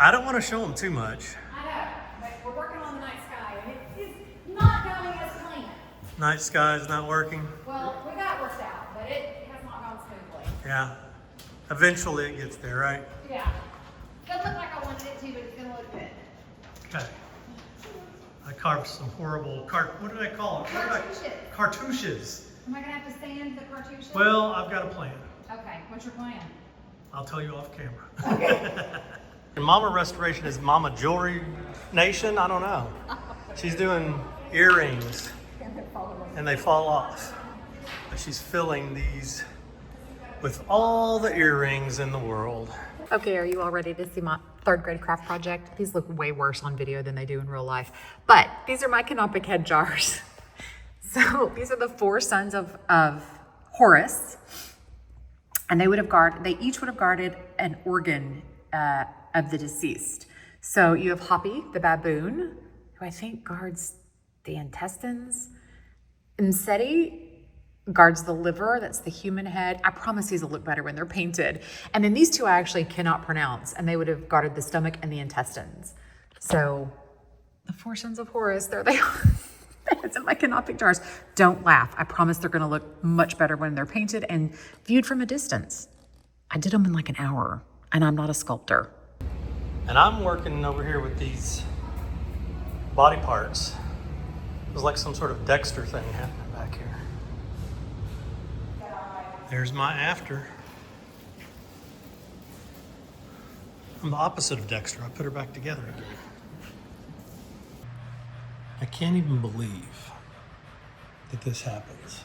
I don't want to show them too much. I know, but we're working on the night sky, and it is not going as planned. Night sky is not working. Well, we got it worked out, but it has not gone smoothly. Yeah. Eventually it gets there, right? Yeah. Doesn't look like I wanted it to, but it's gonna look good. Okay. I carved some horrible what did I call it? Cartouches. Cartouches. Am I gonna have to sand the cartouches? Well, I've got a plan. Okay, what's your plan? I'll tell you off camera. Okay. Mama Restoration is Mama Jewelry Nation? I don't know. She's doing earrings and they fall off. But she's filling these with all the earrings in the world. Okay, are you all ready to see my third grade craft project? These look way worse on video than they do in real life. But these are my canopic head jars. So these are the four sons of Horus. And they each would have guarded an organ of the deceased. So you have Hoppy, the baboon, who I think guards the intestines. Seti guards the liver, that's the human head. I promise these will look better when they're painted. And then these two I actually cannot pronounce, and they would have guarded the stomach and the intestines. So the four sons of Horus, there they are. It's in my canopic jars. Don't laugh. I promise they're gonna look much better when they're painted and viewed from a distance. I did them in like an hour, and I'm not a sculptor. And I'm working over here with these body parts. It was like some sort of Dexter thing happening back here. There's my after. I'm the opposite of Dexter. I put her back together again. I can't even believe that this happens.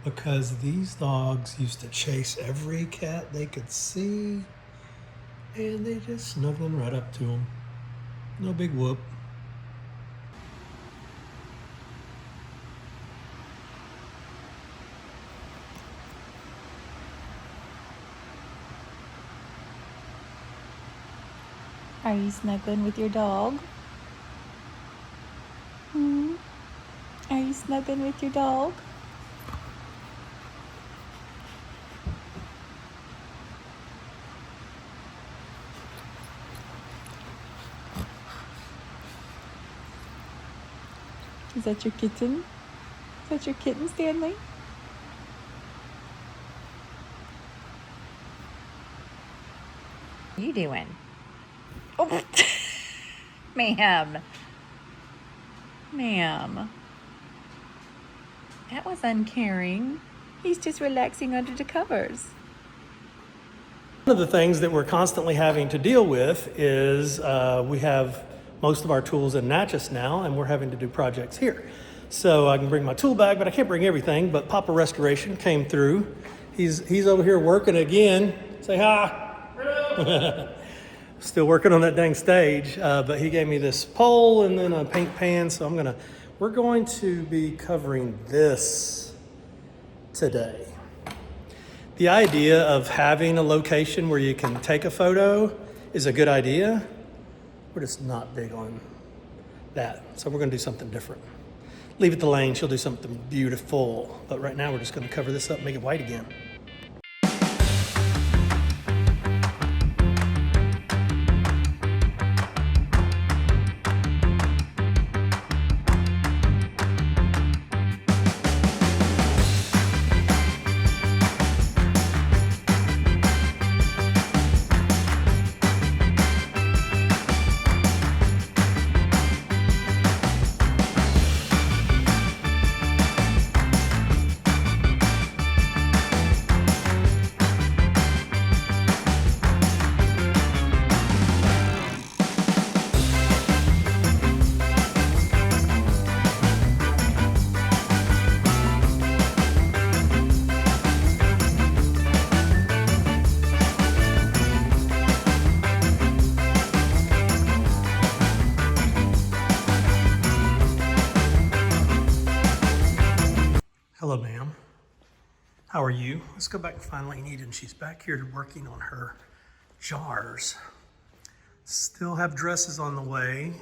Because these dogs used to chase every cat they could see, and they just snuggling right up to them. No big whoop. Are you snuggling with your dog? Are you snuggling with your dog? Is that your kitten? Is that your kitten, Stanley? What are you doing? Oh, ma'am. Ma'am. That was uncaring. He's just relaxing under the covers. One of the things that we're constantly having to deal with is we have most of our tools in Natchez now, and we're having to do projects here. So I can bring my tool bag, but I can't bring everything. But Papa Restoration came through. He's over here working again. Say hi. Still working on that dang stage, but he gave me this pole and then a paint pan. So we're going to be covering this today. The idea of having a location where you can take a photo is a good idea. We're just not big on that. So we're gonna do something different. Leave it to Lane, she'll do something beautiful. But right now we're just gonna cover this up and make it white again. Hello, ma'am. How are you? Let's go back and find Lainey, and she's back here working on her jars. Still have dresses on the way,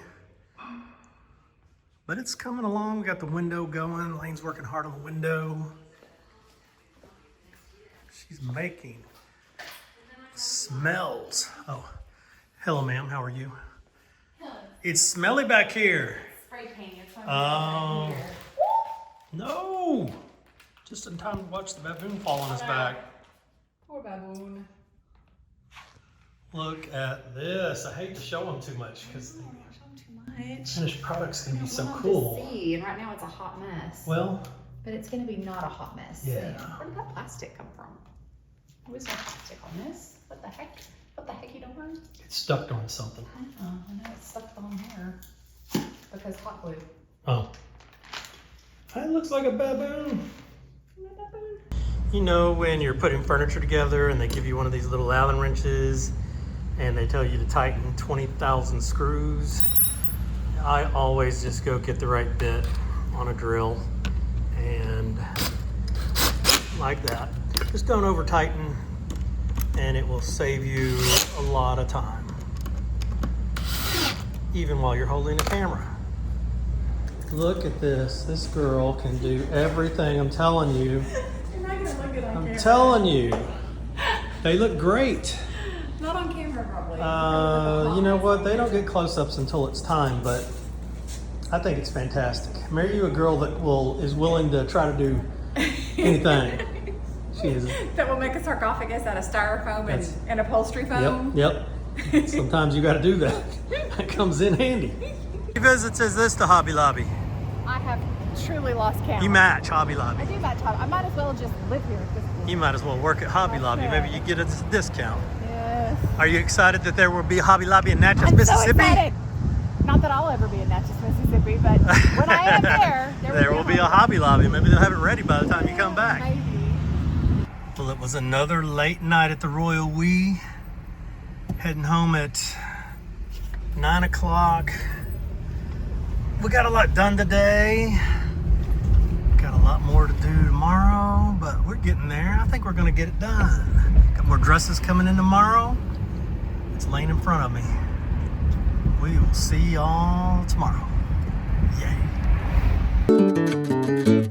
but it's coming along. We got the window going. Lane's working hard on the window. She's making Smells. Oh, hello, ma'am. How are you? It's smelly back here. Spray painting. Oh. No. Just in time to watch the baboon fall on his back. Poor baboon. Look at this. I hate to show them too much because the Too much. finished products can be so Want to cool. see, and right now it's a hot mess. Well, But it's going to be not a hot mess. Yeah. Where did that plastic come from? There was no plastic on this. What the heck? What the heck you doing? it's stuck on something. I know it's stuck on there. Because hot glue. Oh. It looks like a baboon. You know when you're putting furniture together and they give you one of these little Allen wrenches and they tell you to tighten 20,000 screws? I always just go get the right bit on a drill and like that. Just don't over tighten and it will save you a lot of time. Even while you're holding a camera. Look at this. This girl can do everything. I'm telling you. You're not gonna look good on camera. I'm telling you. They look great. Not on camera, probably. You know what? They don't get close-ups until it's time, but I think it's fantastic. Marry you a girl that is willing to try to do anything. She is. That will make a sarcophagus out of styrofoam and upholstery foam. Yep. Sometimes you got to do that. That comes in handy. He visits is this to Hobby Lobby? I have truly lost count. You match Hobby Lobby. I do that time. I might as well just live here at this point. You might as well work at Hobby Lobby. Maybe you get a discount. Yes. Are you excited that there will be a Hobby Lobby in Natchez, I'm Mississippi? so excited. Not that I'll ever be in Natchez, Mississippi, but when I am there will be a Hobby Lobby. Maybe they'll have it ready by the time you come back. Maybe. Well, it was another late night at the Royal We. Heading home at 9 o'clock. We got a lot done today. Got a lot more to do tomorrow, but we're getting there. I think we're gonna get it done. Got more dresses coming in tomorrow. It's laying in front of me. We will see y'all tomorrow. Yay.